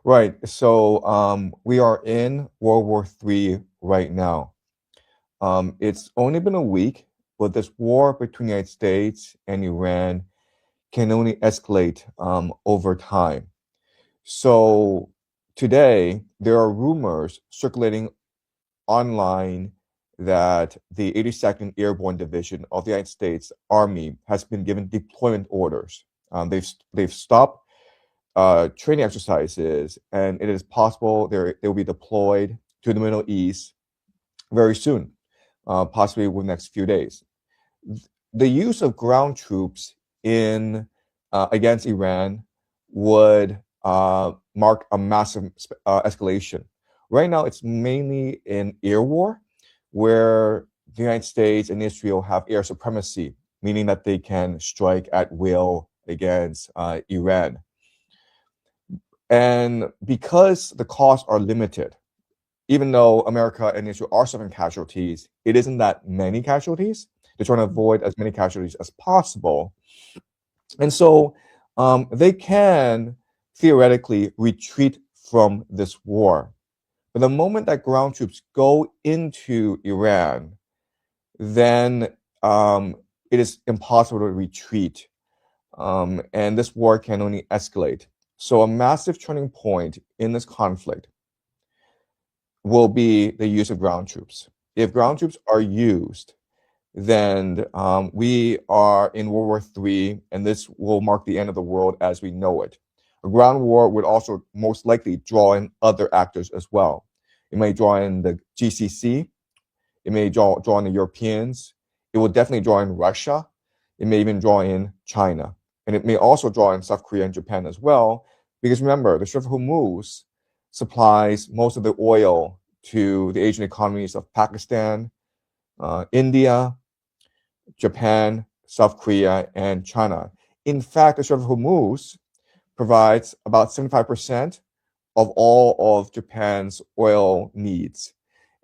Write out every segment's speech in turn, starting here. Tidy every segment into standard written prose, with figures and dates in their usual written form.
Right. So we are in World War III right now. It's only been a week, but this war between the United States and Iran can only escalate over time. So today, there are rumors circulating online that the 82nd Airborne Division of the United States Army has been given deployment orders. They've stopped training exercises, and it is possible they will be deployed to the Middle East very soon, possibly within the next few days. The use of ground troops in against Iran would mark a massive escalation. Right now, it's mainly an air war, where the United States and Israel have air supremacy, meaning that they can strike at will against Iran. And because the costs are limited, even though America and Israel are suffering casualties, it isn't that many casualties. They're trying to avoid as many casualties as possible. And so they can theoretically retreat from this war. But the moment that ground troops go into Iran, then it is impossible to retreat. And this war can only escalate. So a massive turning point in this conflict will be the use of ground troops. If ground troops are used, then we are in World War III, and this will mark the end of the world as we know it. A ground war would also most likely draw in other actors as well. It may draw in the GCC, it may draw in the Europeans, it will definitely draw in Russia, it may even draw in China, and it may also draw in South Korea and Japan as well, because remember, the Strait of Hormuz supplies most of the oil to the Asian economies of Pakistan, India, Japan, South Korea, and China. In fact, the Strait of Hormuz provides about 75% of all of Japan's oil needs.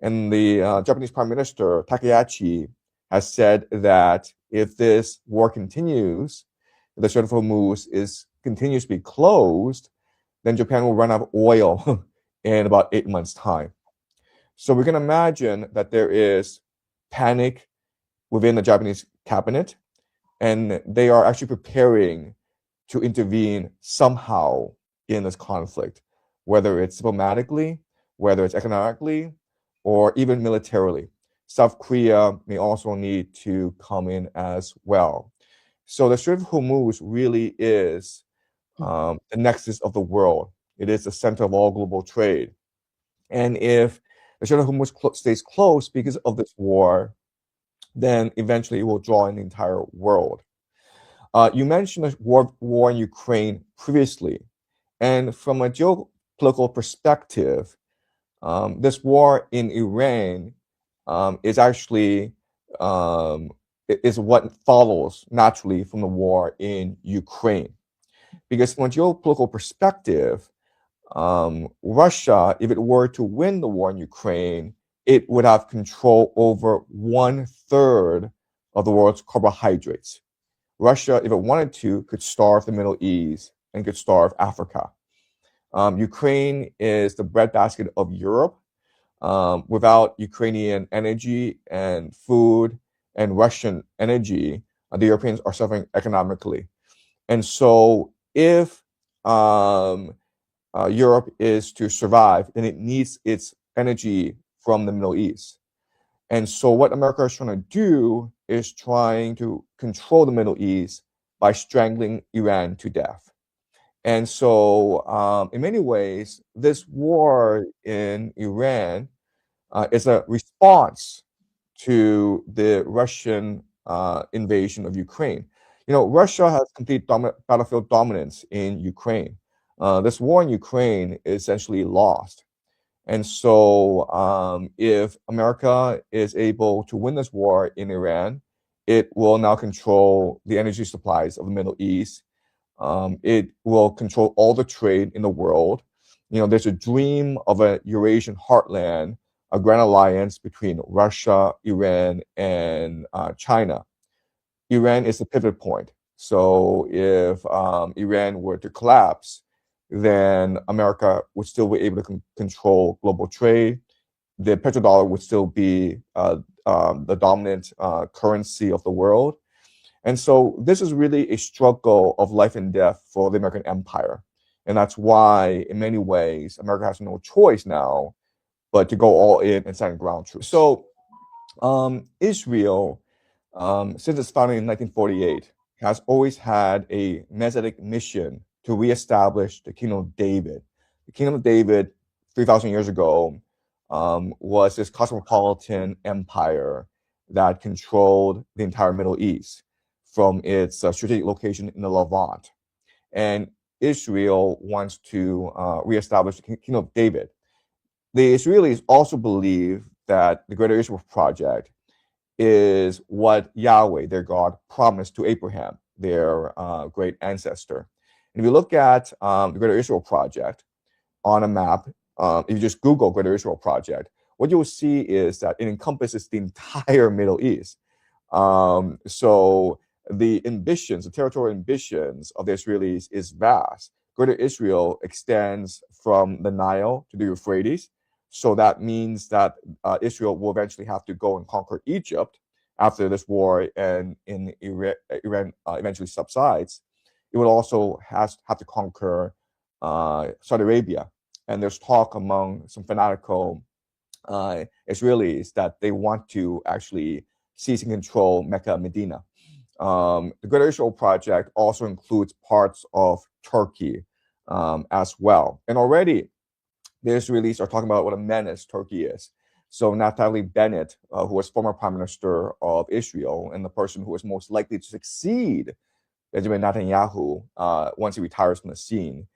And the Japanese Prime Minister, Takahashi, has said that if this war continues, if the Strait of Hormuz continues to be closed, then Japan will run out of oil in about 8 months' time. So we can imagine that there is panic within the Japanese cabinet, and they are actually preparing to intervene somehow in this conflict, whether it's diplomatically, whether it's economically, or even militarily. South Korea may also need to come in as well. So the Strait of Hormuz really is the nexus of the world. It is the center of all global trade. And if the Strait of Hormuz stays closed because of this war, then eventually it will draw in the entire world. You mentioned the war in Ukraine previously, and from a geopolitical perspective, this war in Iran is actually is what follows naturally from the war in Ukraine. Because from a geopolitical perspective, Russia, if it were to win the war in Ukraine, it would have control over 1/3 of the world's carbohydrates. Russia, if it wanted to, could starve the Middle East and could starve Africa. Ukraine is the breadbasket of Europe. Without Ukrainian energy and food and Russian energy, the Europeans are suffering economically. And so, if Europe is to survive, then it needs its energy from the Middle East. And so, what America is trying to do is trying to control the Middle East by strangling Iran to death. And so, in many ways, this war in Iran is a response to the Russian invasion of Ukraine. You know, Russia has complete battlefield dominance in Ukraine. This war in Ukraine is essentially lost. And so, if America is able to win this war in Iran, it will now control the energy supplies of the Middle East. It will control all the trade in the world. You know, there's a dream of a Eurasian heartland, a grand alliance between Russia, Iran, and China. Iran is the pivot point. So if Iran were to collapse, then America would still be able to control global trade. The petrodollar would still be the dominant currency of the world. And so this is really a struggle of life and death for the American empire. And that's why, in many ways, America has no choice now but to go all in and stand ground troops. So Israel, since its founding in 1948, has always had a Messianic mission to reestablish the Kingdom of David. The Kingdom of David, 3,000 years ago, was this cosmopolitan empire that controlled the entire Middle East from its strategic location in the Levant. And Israel wants to reestablish the Kingdom of David. The Israelis also believe that the Greater Israel Project is what Yahweh, their God, promised to Abraham, their great ancestor. And if you look at the Greater Israel Project on a map, if you just Google Greater Israel Project, what you will see is that it encompasses the entire Middle East. So the ambitions, the territorial ambitions of the Israelis is vast. Greater Israel extends from the Nile to the Euphrates. So that means that Israel will eventually have to go and conquer Egypt after this war and in Iran eventually subsides. It will also have to conquer Saudi Arabia. And there's talk among some fanatical Israelis that they want to actually seize and control Mecca and Medina. The Greater Israel Project also includes parts of Turkey as well. And already the Israelis are talking about what a menace Turkey is. So Naftali Bennett, who was former prime minister of Israel and the person who is most likely to succeed Benjamin Netanyahu once he retires from the scene,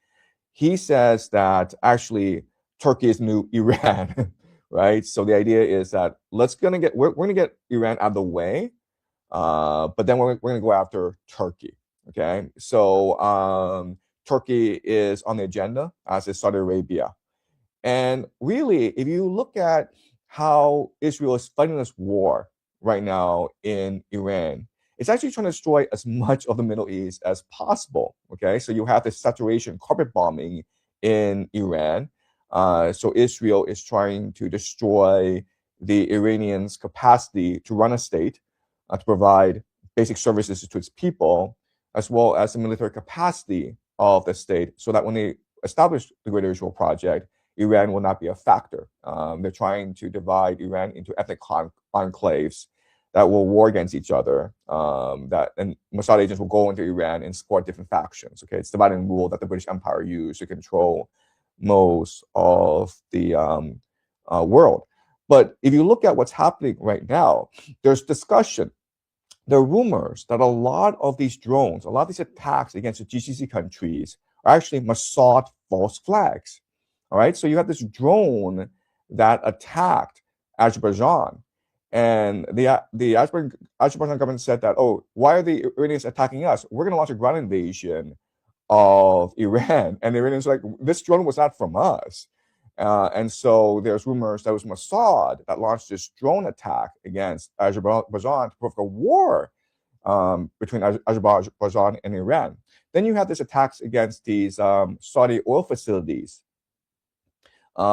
he says that actually Turkey is new Iran, right? So the idea is that we're gonna get Iran out of the way, but then we're gonna go after Turkey. Okay, so Turkey is on the agenda, as is Saudi Arabia. And really, if you look at how Israel is fighting this war right now in Iran, it's actually trying to destroy as much of the Middle East as possible. Okay, so you have this saturation, carpet bombing in Iran. So Israel is trying to destroy the Iranians' capacity to run a state, to provide basic services to its people, as well as the military capacity of the state, so that when they establish the Greater Israel Project, Iran will not be a factor. They're trying to divide Iran into ethnic enclaves that will war against each other. And Mossad agents will go into Iran and support different factions. Okay, it's divide and rule that the British Empire used to control most of the world. But if you look at what's happening right now, there's discussion. There are rumors that a lot of these drones, a lot of these attacks against the GCC countries are actually Mossad false flags. All right, so you have this drone that attacked Azerbaijan, and the Azerbaijan government said that, oh, why are the Iranians attacking us? We're going to launch a ground invasion of Iran, and the Iranians are like, this drone was not from us. And so there's rumors that it was Mossad that launched this drone attack against Azerbaijan to provoke a war between Azerbaijan and Iran. Then you have these attacks against these Saudi oil facilities,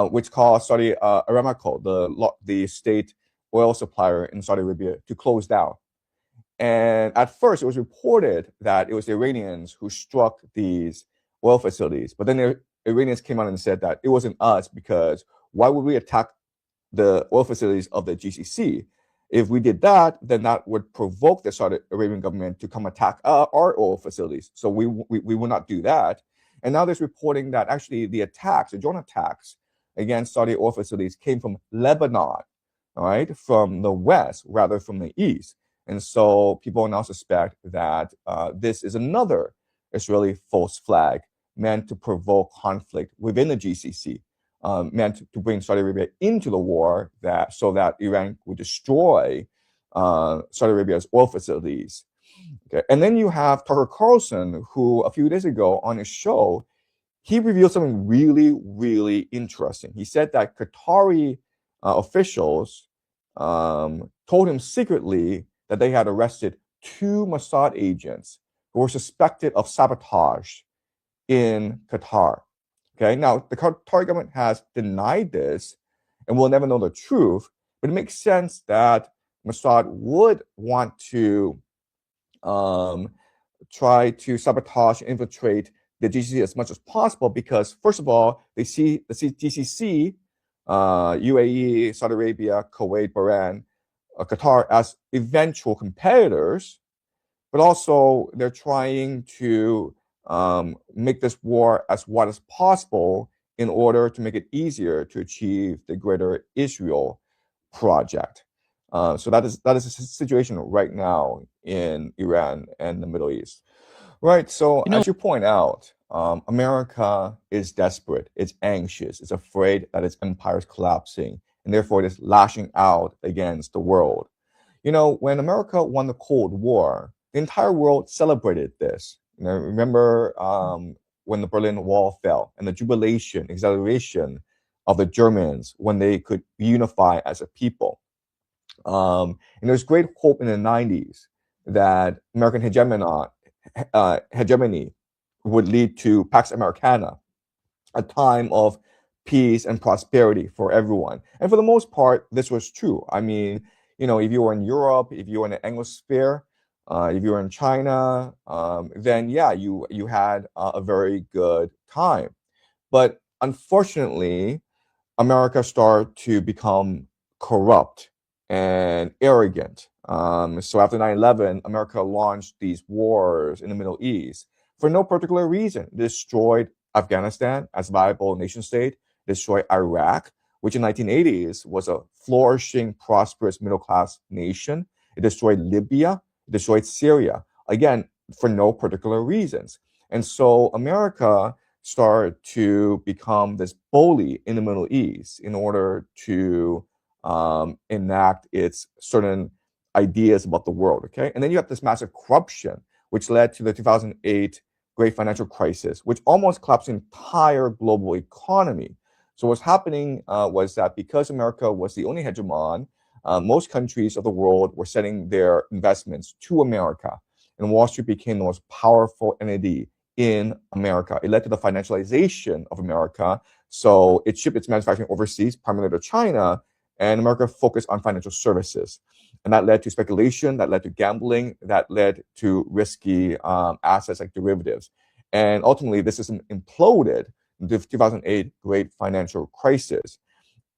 which caused Saudi Aramco, the state oil supplier in Saudi Arabia, to close down. And at first, it was reported that it was the Iranians who struck these oil facilities. But then the Iranians came out and said that it wasn't us, because why would we attack the oil facilities of the GCC? If we did that, then that would provoke the Saudi Arabian government to come attack our oil facilities. So we will not do that. And now there's reporting that actually the drone attacks against Saudi oil facilities came from Lebanon, all right, from the west rather from the east. And so people now suspect that this is another Israeli false flag meant to provoke conflict within the GCC, meant to bring Saudi Arabia into the war, so that Iran would destroy Saudi Arabia's oil facilities. Okay. And then you have Tucker Carlson, who a few days ago on his show, he revealed something really, really interesting. He said that Qatari officials told him secretly that they had arrested 2 Mossad agents who were suspected of sabotage in Qatar. Okay, now the Qatari government has denied this, and we'll never know the truth. But it makes sense that Mossad would want to try to sabotage and infiltrate the GCC as much as possible because, first of all, they see the GCC, UAE, Saudi Arabia, Kuwait, Bahrain, Qatar as eventual competitors, but also they're trying to make this war as wide as possible in order to make it easier to achieve the Greater Israel project. So that is the situation right now in Iran and the Middle East. Right. So as you point out, America is desperate. It's anxious. It's afraid that its empire is collapsing, and therefore it is lashing out against the world. When America won the Cold War, the entire world celebrated this. Remember when the Berlin Wall fell and the jubilation, exhilaration of the Germans when they could unify as a people. And there's great hope in the 90s that American hegemony would lead to Pax Americana, a time of peace and prosperity for everyone. And for the most part, this was true. I mean, if you were in Europe, if you were in the Anglosphere, if you were in China, then yeah, you had a very good time. But unfortunately, America started to become corrupt and arrogant. So after 9/11, America launched these wars in the Middle East for no particular reason. It destroyed Afghanistan as a viable nation state, destroyed Iraq, which in the 1980s was a flourishing, prosperous middle-class nation. It destroyed Libya, it destroyed Syria, again, for no particular reasons. And so America started to become this bully in the Middle East in order to enact its certain ideas about the world, okay? And then you have this massive corruption, which led to the 2008 great financial crisis, which almost collapsed the entire global economy. So what's happening was that because America was the only hegemon, most countries of the world were sending their investments to America, and Wall Street became the most powerful entity in America. It led to the financialization of America. So it shipped its manufacturing overseas, primarily to China, and America focused on financial services. And that led to speculation, that led to gambling, that led to risky assets like derivatives. And ultimately, this system imploded in the 2008 great financial crisis.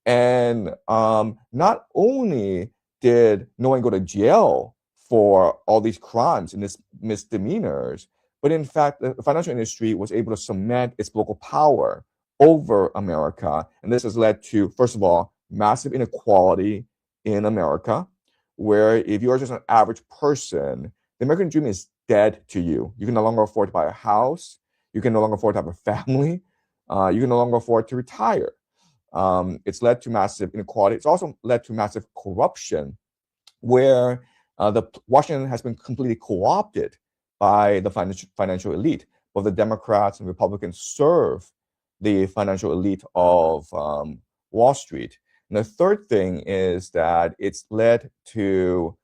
And not only did no one go to jail for all these crimes and these misdemeanors, but in fact, the financial industry was able to cement its political power over America. And this has led to, first of all, massive inequality in America, where if you're just an average person, the American dream is dead to you. You can no longer afford to buy a house. You can no longer afford to have a family. You can no longer afford to retire. It's led to massive inequality. It's also led to massive corruption, where Washington has been completely co-opted by the financial elite. Both the Democrats and Republicans serve the financial elite of Wall Street. And the third thing is that it's led to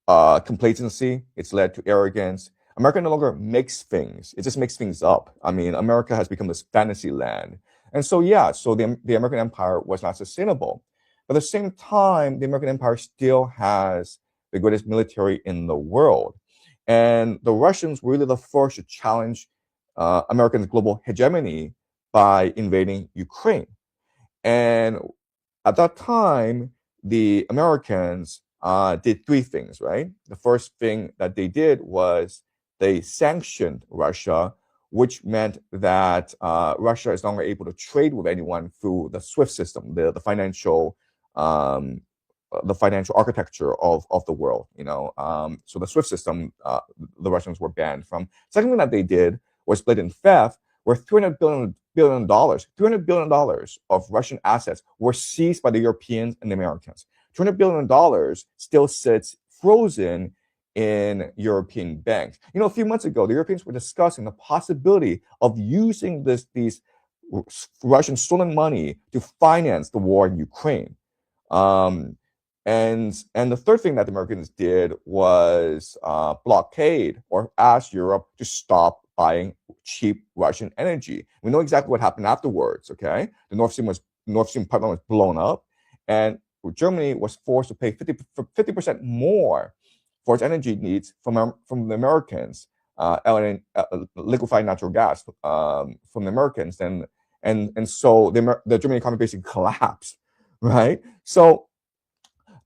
complacency. It's led to arrogance. America no longer makes things. It just makes things up. I mean, America has become this fantasy land. And so, yeah, so the American empire was not sustainable. But at the same time, the American empire still has the greatest military in the world. And the Russians were really the first to challenge American global hegemony by invading Ukraine. And at that time, the Americans did three things, right? The first thing that they did was they sanctioned Russia, which meant that Russia is no longer able to trade with anyone through the SWIFT system, the financial architecture of the world. So the SWIFT system, the Russians were banned from. Second thing that they did was split in theft, where $300 billion of Russian assets were seized by the Europeans and the Americans. $200 billion still sits frozen in European banks. A few months ago, the Europeans were discussing the possibility of using these Russian stolen money to finance the war in Ukraine. And the third thing that the Americans did was blockade or ask Europe to stop buying cheap Russian energy. We know exactly what happened afterwards. Okay, the North Stream pipeline was blown up, and Germany was forced to pay 50% more for its energy needs from the Americans, liquefied natural gas from the Americans, and so the German economy basically collapsed, right? So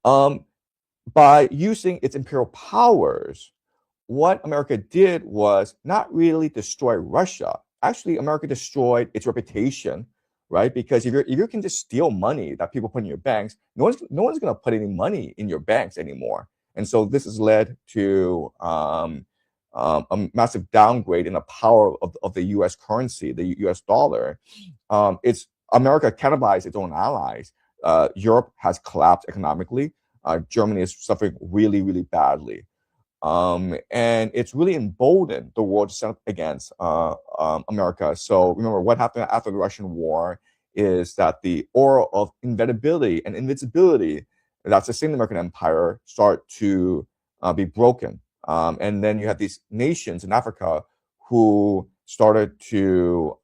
by using its imperial powers, what America did was not really destroy Russia. Actually, America destroyed its reputation, right? Because if you can just steal money that people put in your banks, no one's going to put any money in your banks anymore. And so this has led to a massive downgrade in the power of the U.S. currency, the U.S. dollar. It's America cannibalized its own allies. Europe has collapsed economically. Germany is suffering really, really badly. And it's really emboldened the world to stand up against America. So remember, what happened after the Russian war is that the aura of inevitability and invincibility that sustained the American empire start to be broken. And then you have these nations in Africa who started to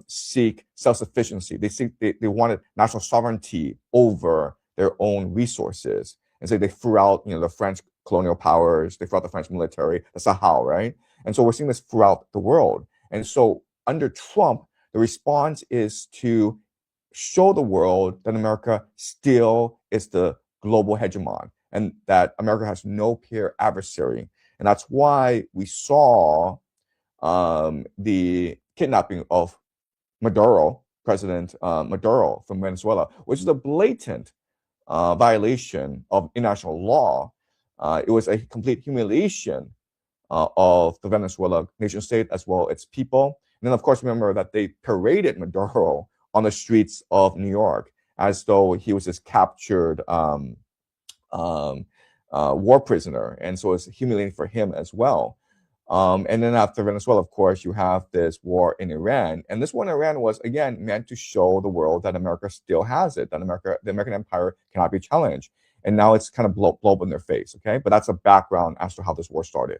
seek self-sufficiency. They wanted national sovereignty over their own resources. And so they threw out, the French colonial powers, they threw out the French military, the Sahel, right? And so we're seeing this throughout the world. And so under Trump, the response is to show the world that America still is the global hegemon and that America has no peer adversary. And that's why we saw the kidnapping of Maduro, President Maduro from Venezuela, which is a blatant violation of international law. It was a complete humiliation of the Venezuela nation state as well as its people. And then, of course, remember that they paraded Maduro on the streets of New York as though he was this captured war prisoner. And so it's humiliating for him as well. And then after Venezuela, of course, you have this war in Iran. And this war in Iran was, again, meant to show the world that America still has it, that the American empire cannot be challenged. And now it's kind of blow up in their face, okay? But that's a background as to how this war started.